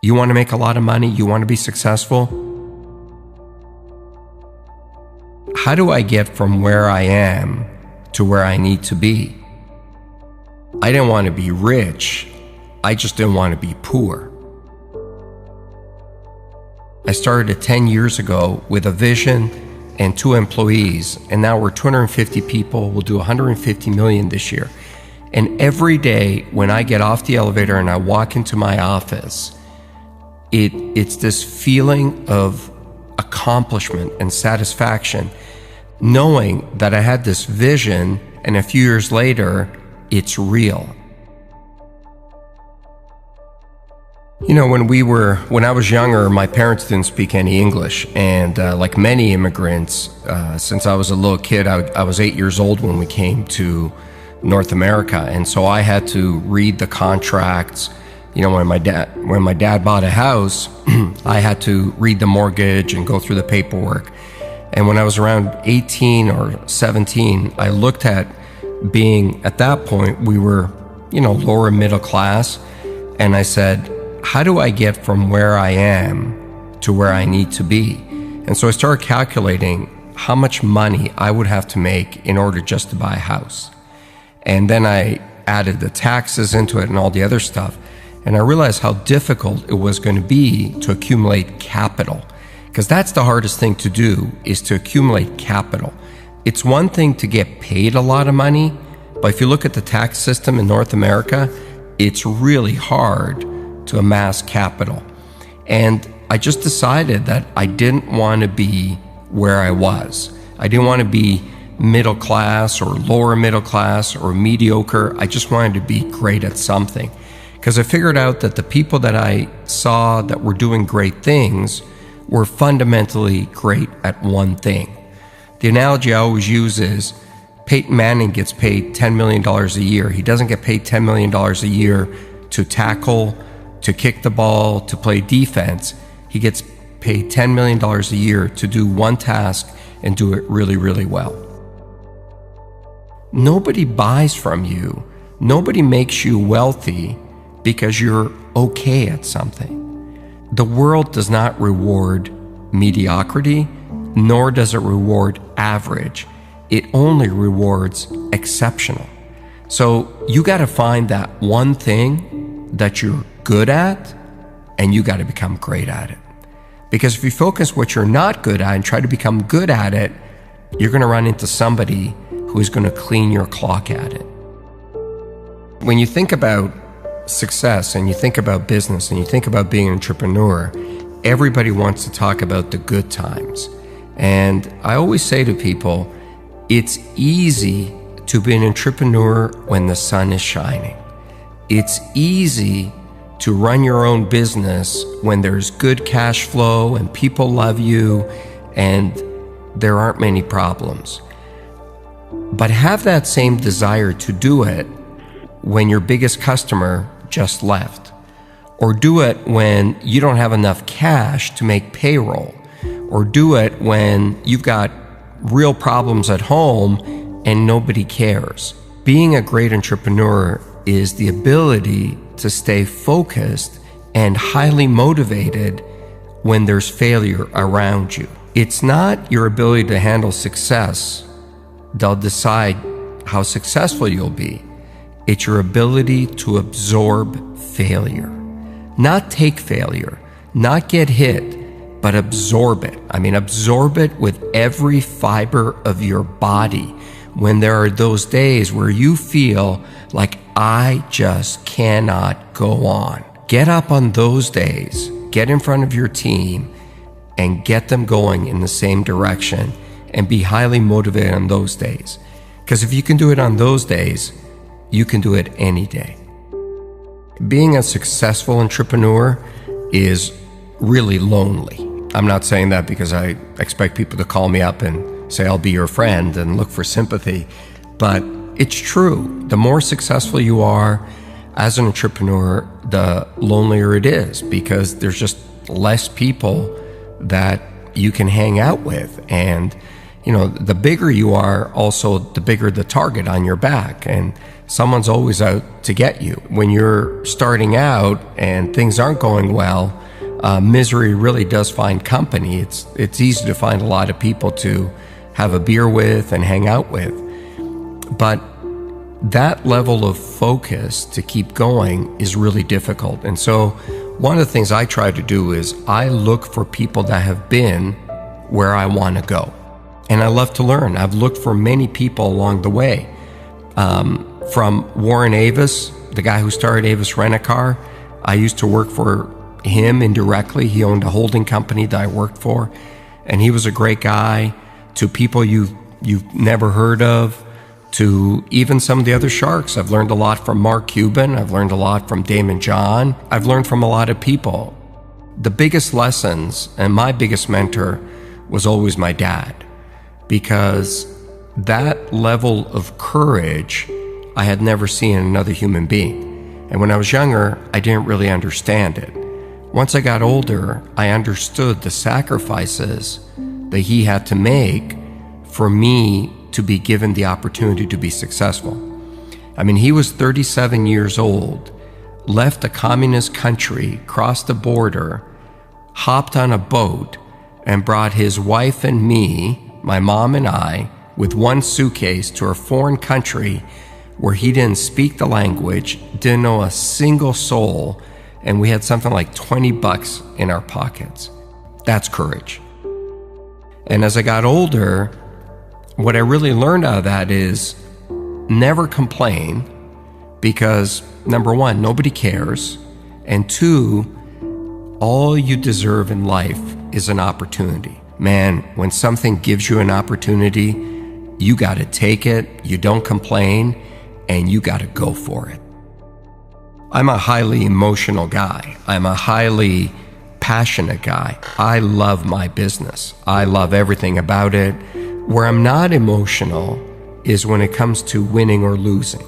You want to make a lot of money? You want to be successful? How do I get from where I am to where I need to be? I didn't want to be rich. I just didn't want to be poor. I started 10 years ago with a vision and 2 employees, and now we're 250 people. We'll do 150 million this year. And every day when I get off the elevator and I walk into my office, it's this feeling of accomplishment and satisfaction, knowing that I had this vision and a few years later, it's real. You know, when I was younger, my parents didn't speak any English. And like many immigrants, since I was a little kid, I was 8 years old when we came to North America. And so I had to read the contracts. You know, when my dad bought a house, I had to read the mortgage and go through the paperwork. And when I was around 18 or 17, I looked at being, at that point, we were, lower middle class. And I said, how do I get from where I am to where I need to be? And so I started calculating how much money I would have to make in order just to buy a house. And then I added the taxes into it and all the other stuff. And I realized how difficult it was going to be to accumulate capital. Because that's the hardest thing to do, is to accumulate capital. It's one thing to get paid a lot of money, but if you look at the tax system in North America, it's really hard to amass capital. And I just decided that I didn't want to be where I was. I didn't want to be middle class or lower middle class or mediocre. I just wanted to be great at something. Because I figured out that the people that I saw that were doing great things were fundamentally great at one thing. The analogy I always use is Peyton Manning gets paid $10 million a year. He doesn't get paid $10 million a year to tackle, to kick the ball, to play defense. He gets paid $10 million a year to do one task and do it really, really well. Nobody buys from you. Nobody makes you wealthy because you're okay at something. The world does not reward mediocrity, nor does it reward average. It only rewards exceptional. So you got to find that one thing that you're good at, and you got to become great at it. Because if you focus what you're not good at and try to become good at it, you're going to run into somebody who is going to clean your clock at it. When you think about success and you think about business and you think about being an entrepreneur, everybody wants to talk about the good times. And I always say to people, it's easy to be an entrepreneur when the sun is shining. It's easy to run your own business when there's good cash flow and people love you and there aren't many problems. But have that same desire to do it when your biggest customer just left, or do it when you don't have enough cash to make payroll, or do it when you've got real problems at home and nobody cares. Being a great entrepreneur is the ability to stay focused and highly motivated when there's failure around you. It's not your ability to handle success that'll decide how successful you'll be. It's your ability to absorb failure. Not take failure, not get hit, but absorb it. I mean, absorb it with every fiber of your body. When there are those days where you feel like, I just cannot go on. Get up on those days, get in front of your team, and get them going in the same direction, and be highly motivated on those days. Because if you can do it on those days, you can do it any day. Being a successful entrepreneur is really lonely. I'm not saying that because I expect people to call me up and say, I'll be your friend and look for sympathy. But it's true. The more successful you are as an entrepreneur, the lonelier it is, because there's just less people that you can hang out with. And the bigger you are, also the bigger the target on your back, and someone's always out to get you. When you're starting out and things aren't going well, misery really does find company. It's easy to find a lot of people to have a beer with and hang out with. But that level of focus to keep going is really difficult. And so one of the things I try to do is I look for people that have been where I want to go. And I love to learn. I've looked for many people along the way. From Warren Avis, the guy who started Avis Rent-A-Car, I used to work for him indirectly. He owned a holding company that I worked for, and he was a great guy. To people you've never heard of, to even some of the other sharks. I've learned a lot from Mark Cuban. I've learned a lot from Damon John. I've learned from a lot of people. The biggest lessons, and my biggest mentor, was always my dad, because that level of courage I had never seen in another human being. And when I was younger, I didn't really understand it. Once I got older, I understood the sacrifices that he had to make for me to be given the opportunity to be successful. I mean, he was 37 years old, left a communist country, crossed the border, hopped on a boat, and brought his wife and me, my mom and I, with one suitcase to a foreign country where he didn't speak the language, didn't know a single soul, and we had something like $20 in our pockets. That's courage. And as I got older, what I really learned out of that is never complain, because number one, nobody cares, and two, all you deserve in life is an opportunity. Man, when something gives you an opportunity, you got to take it, you don't complain, and you got to go for it. I'm a highly emotional guy. I'm a highly passionate guy. I love my business. I love everything about it. Where I'm not emotional is when it comes to winning or losing.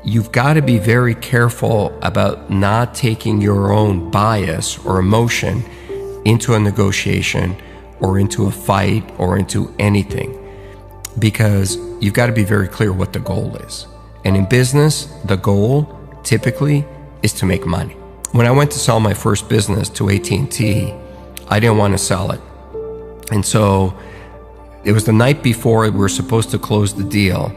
You've got to be very careful about not taking your own bias or emotion into a negotiation or into a fight or into anything, because you've got to be very clear what the goal is. And in business, the goal typically is to make money. When I went to sell my first business to AT&T, I didn't want to sell it. And so it was the night before we were supposed to close the deal.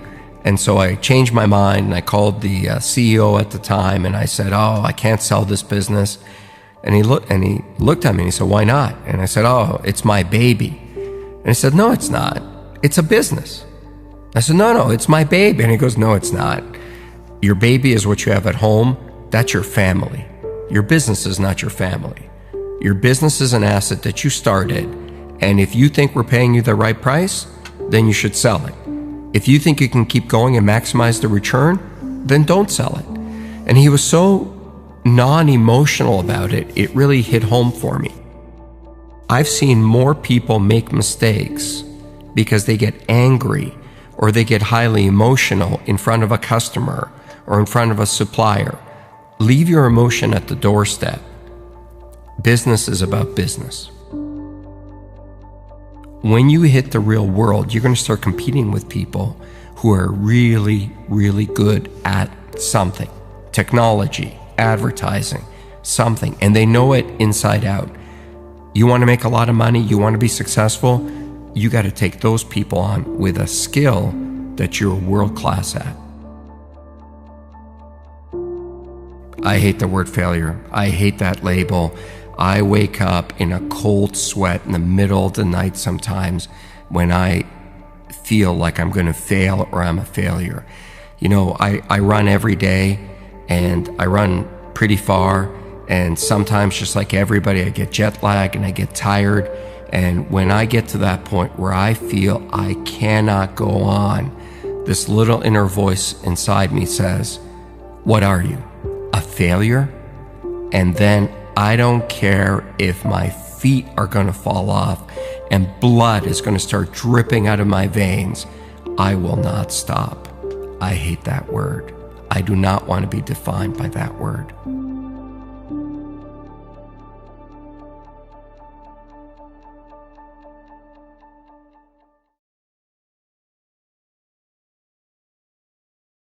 And so I changed my mind, and I called the CEO at the time, and I said, I can't sell this business. And he looked at me and he said, why not? And I said, it's my baby. And he said, no, it's not. It's a business. I said, no, it's my baby. And he goes, no, it's not. Your baby is what you have at home. That's your family. Your business is not your family. Your business is an asset that you started. And if you think we're paying you the right price, then you should sell it. If you think you can keep going and maximize the return, then don't sell it. And he was so non-emotional about it, it really hit home for me. I've seen more people make mistakes because they get angry or they get highly emotional in front of a customer or in front of a supplier. Leave your emotion at the doorstep. Business is about business. When you hit the real world, you're going to start competing with people who are really, really good at something. Technology, advertising, something, and they know it inside out. You want to make a lot of money, you want to be successful, you got to take those people on with a skill that you're world-class at. I hate the word failure. I hate that label. I wake up in a cold sweat in the middle of the night sometimes when I feel like I'm going to fail or I'm a failure. I run every day, and I run pretty far, and sometimes, just like everybody, I get jet lag and I get tired. And when I get to that point where I feel I cannot go on, this little inner voice inside me says, what are you, a failure? And then I don't care if my feet are going to fall off and blood is going to start dripping out of my veins. I will not stop. I hate that word. I do not want to be defined by that word.